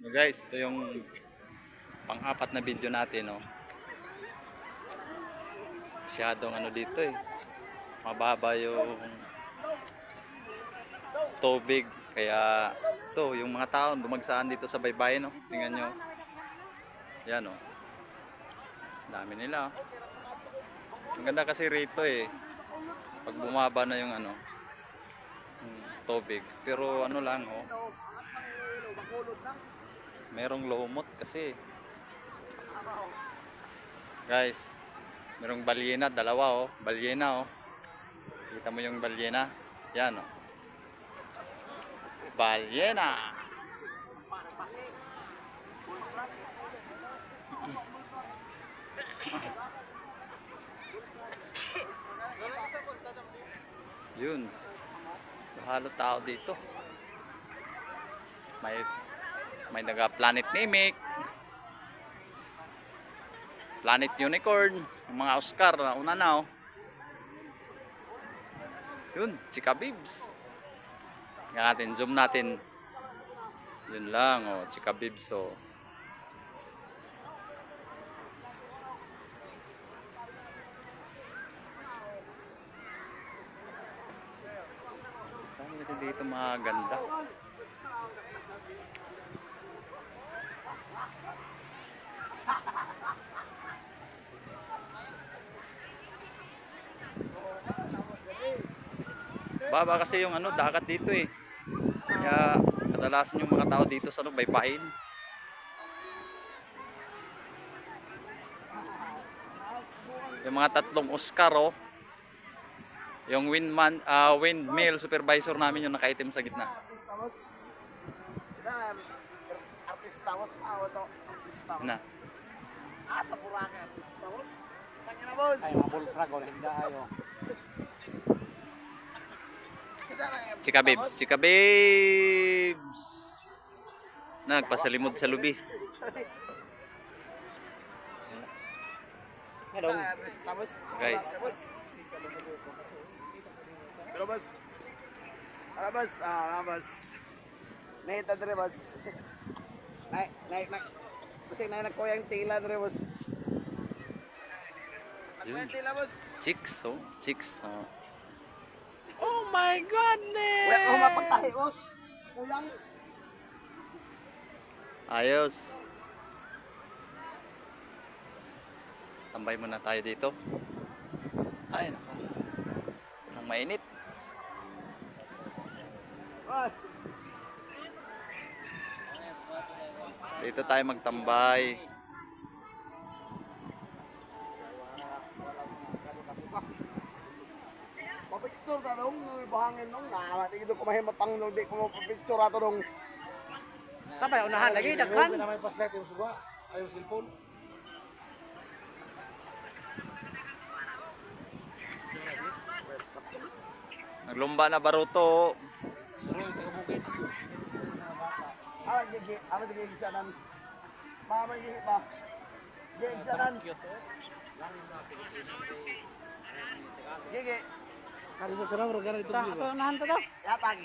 Guys, ito yung pang-apat na video natin, oh. Masyadong ano dito eh. Mababa yung tubig. Kaya ito, yung mga tao dumagsaan dito sa baybayin, oh. Tingnan nyo. Yan, oh. Dami nila, oh. Ang ganda kasi rito eh. Pag bumaba na yung ano, tubig. Pero ano lang, oh. Merong lumot kasi. Guys, merong balyena, dalawa, oh. Balyena, oh. Kita mo yung balyena? Yan, oh. Balyena. Yun. Halo tao dito. May naga-planet Nimic. Planet Unicorn, yung mga Oscar na una na, oh. Yun, Chika Bibs. Yan natin, zoom natin. Yun lang, oh, Chika Bibs, oh. Kasi dito mga ganda. Baba kasi yung ano, dagat dito eh. Kaya kadalasan yung mga tao dito sa baybayin. Yung mga tatlong Oscar, oh. Yung windmill supervisor namin yung nakaitim sa gitna. Na. Asa Boracay artista boss. Tangina boss. Ay mabul dragon hindi ayo. Chika Bibs, Chika Bibs. Nagpasalimod sa lubi. Hello. Artista boss. Guys. Hello boss. Hello boss. Boss. Nahita dre boss. Naik. Kasi nagkoyang tila dre boss. Nagkoyang tila boss. Chicks, oh. Chicks, oh. Oh my goodness! Wala ko mapagtahi boss. Kuyang. Ayos. Tambay muna tayo dito. Ay, nako. Ang mainit. Dito tayo magtambay. Papicture ta dong, bahangin dong. Nah, tingin ko mahimat ang di ko mapapicture ato dong. Kapay unahan lagi daghan. Na may paslet yung suga, ay yung cellphone. Naglumba na baruto. Suroy taga bukid. Gigi sanan. Mama gigi pa. Gigi sanan. Gigi. Kali mo sarang regalo ito. Ito unahan to daw. Yatag.